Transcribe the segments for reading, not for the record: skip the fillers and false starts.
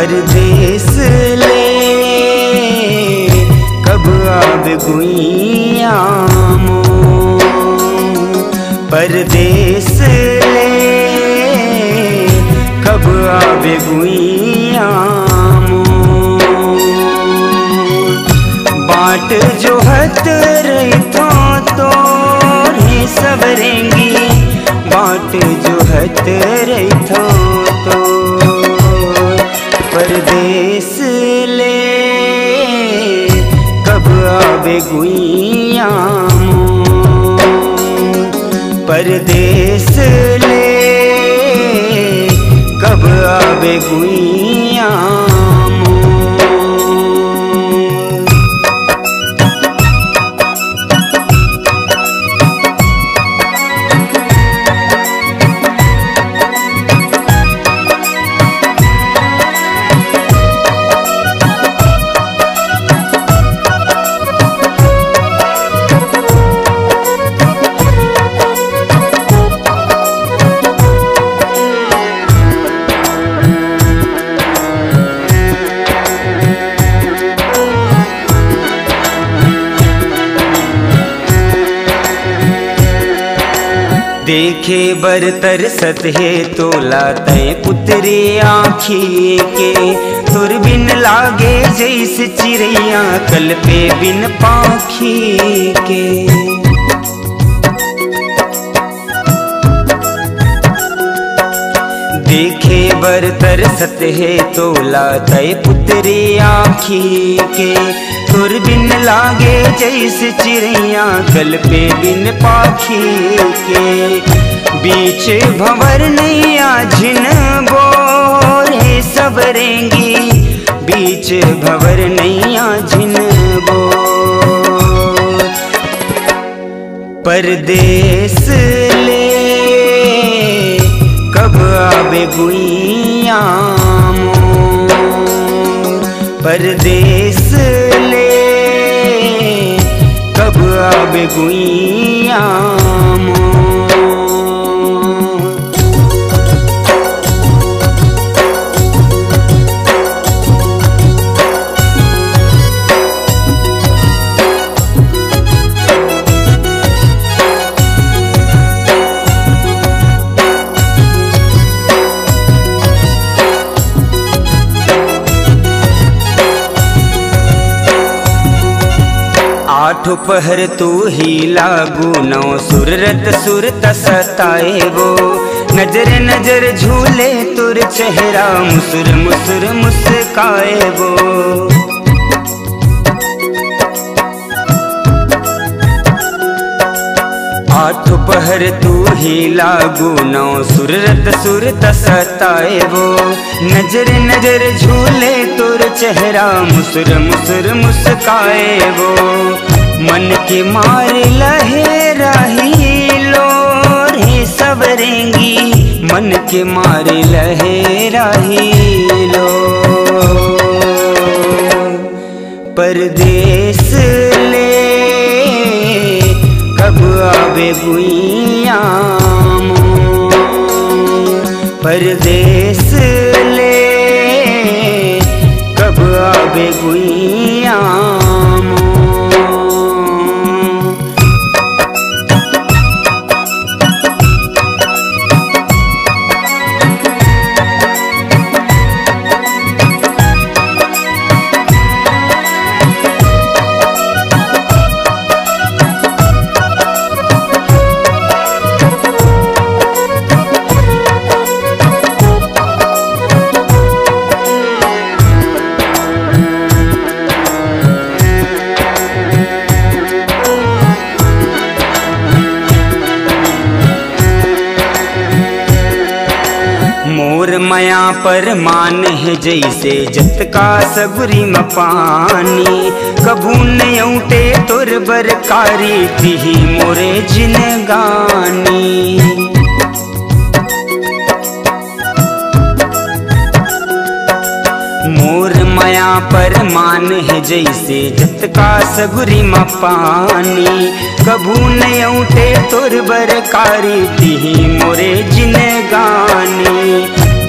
परदेस ले कब आवे गुइया मोर, परदेस ले कब आवे गुइया मोर। बाट जोहत रहितो तोरे सबरेंगी, बाट जोहत रहितो तो परदेस ले कब आवे गुइया मोर, परदेस ले कब आवे गुइया मोर। देखे बर तरसत है तोला तय पुतरे आँखी के, तुर बिन लागे जैसे चिड़ैया कल पे बिन पाखी के। देखे बर तरसत है तोला तय पुतरे आँखी के, तुर बिन लागे जैसे चिड़ैया कल पे बिन पाखी के। बीच भंवर नैया झिन बोरे सबरेंगी, बीच भंवर नैया झिन बोर। परदेस ले कब आवे गुइया मोर, परदेस ले कब आवे गुइया मोर। आठों पहर तू ही लागू नौ सुररत सुरत सताए वो, नजर नजर झूले तुर चेहरा मुसुर मुसुर मुस्काए वो। आठों पहर तू ही लागू नौ सुररत सुरत सताए वो, नजर नजर झूले तुर चेहरा मुसुर मुसुर मुस्काए वो। मन के मार लहराही लोरे सबरेंगी, मन के मार लहराही लो। परदेस ले कब आवे गुइया मोर, परदेस ले कब आवे गुइया मोर। मोर माया पर मान है जैसे जत का सगुरी म पानी, कभू न उठे तुर बरकारी तिही मोरे जिन गानी। मोर माया पर मान है जैसे जत का सगुरी म पानी, कभू न उठे तुर बरकारी तिही मोरे जिन गानी।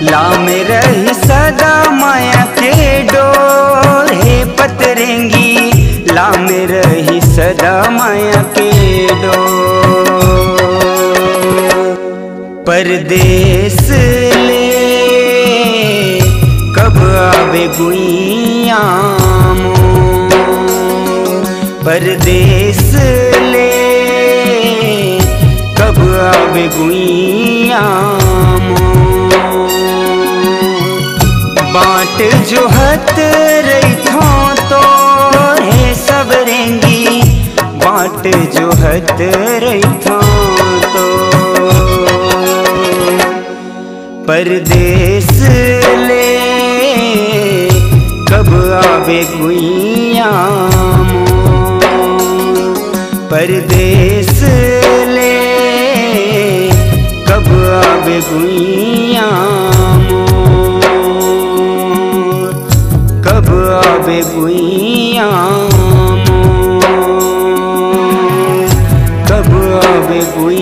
ला में रही सदा माया के डोर हे पतरेंगी, ला में रही सदा माया के डोर। परदेस ले कब आवे गुइया मोर, परदेस ले कब आवे गुइया मोर। बाट जोहत रही थो तो हे सबरेंगी, बाट जोहत रही थो तो। परदेस ले कब आवे गुइया मोर, परदेस ले कब आवे गुइया मोर, कब आवे गुइया मोर, कब आवे गुइया।